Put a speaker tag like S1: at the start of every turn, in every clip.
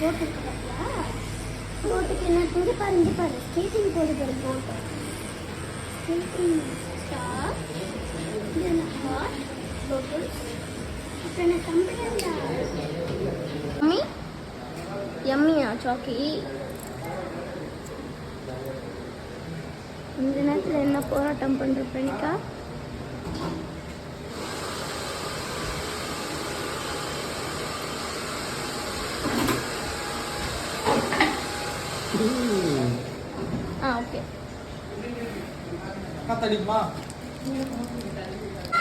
S1: போட்டுருக்கு பார்த்தியா? போட்டுக்கு என்ன இங்கே பாரு ஸ்கேட்டிங் போட்டு பாரு போட்டு ஸ்கேட்டிங் ஸ்டார் இது ஹாட் பபிள்ஸ் அப்புறம் என்ன கம்பெனியா மம்மி யம்மியா சாக்கி. இந்த நேரத்தில் என்ன போராட்டம் பண்ணுற பிரணிகா? ஓகே
S2: காத்தடிக்குமா?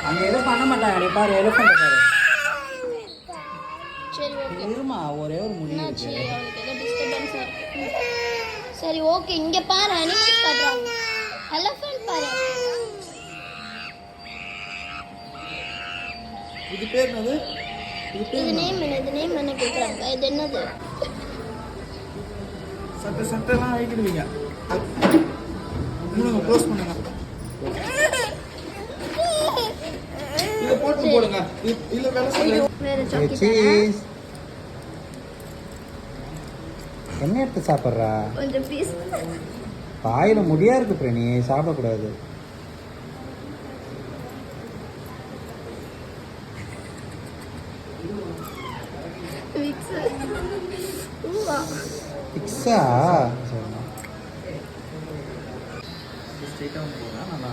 S2: அங்க எதுவும் பண்ண மாட்டாங்க பாரு, எலிஃபண்ட் பாரு.
S1: சரி ஓகே
S2: இருமா, ஒரே ஒரு முடிவு
S1: என்னாச்சு? அவளுக்கு ஏதோ டிஸ்டர்பன்ஸா இருக்கு. சரி ஓகே, இங்க பாரு அனிமல்ஸ் காட்டுறாங்க. எலிஃபண்ட் பாரு.
S2: இது பேர் என்னது?
S1: இது நேம் என்ன? இது நேம் என்ன கேக்குறாங்க? இது என்னது?
S2: சட்டெல்லாம் ஆகிடுவீங்க. இன்னும் க்ளோஸ் பண்ணுங்க. இதை போட்டு போடுங்க. இல்ல வேலை செய்யல.
S1: வேற சாக்கி
S3: சீஸ். என்ன எடுத்து சாப்பிட்றா?
S1: கொஞ்சம் பீஸ்.
S3: வாயில முடியா இருக்கு பிரணி, சாப்பிடக்கூடாது. பிக்ஸா
S2: ஸ்ட்ரைட்டா போனா நல்லா.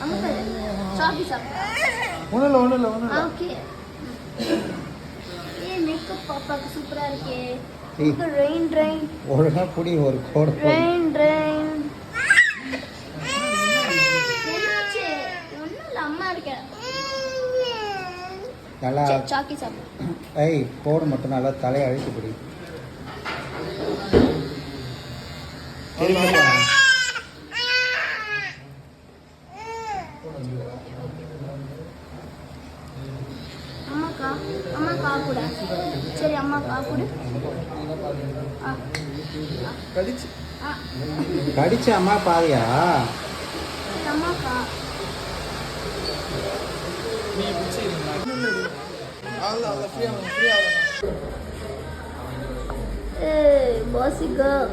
S1: அம்மா சாக்கி சாப்பிட்டா.
S2: ஒண்ணுல
S1: ஓகே. மேக்கப் பாப்பாக்கு சூப்பரா இருக்கே. இது ரெயின்
S3: ஒழுங்கா புடி ஒரு கோடு.
S1: ரெயின் என்னாச்சு? ஒண்ணும் இல்ல, அம்மா இருக்க.
S3: நல்லா
S1: சாக்கி சாப்பிடு.
S3: ஐய் கோடு மட்டும் நல்லா தலையை அழுத்தி பிடி.
S1: அம்மா கூட. சரி அம்மா கூட.
S3: கடிச்ச அம்மா பாதியா?
S1: அம்மாக்கா
S2: நீ பிடிச்சிருந்தா அவ்வளோ ஃப்ரீயா.
S1: ஏய் bossy girl.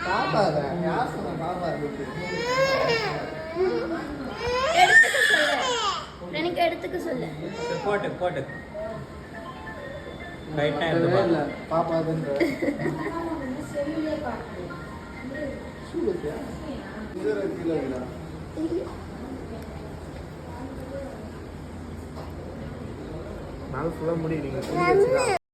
S2: பாப்பா யார் சொன்னா பாப்பா இருக்கு?
S1: எடுத்துக்க சொல்லு. எனக்கு எடுத்துக்க சொல்லு.
S3: போட்டு ரைட்டா
S2: இல்ல பாப்பா அதுன்ற நாள் ஃபுல்லாக முடியும்.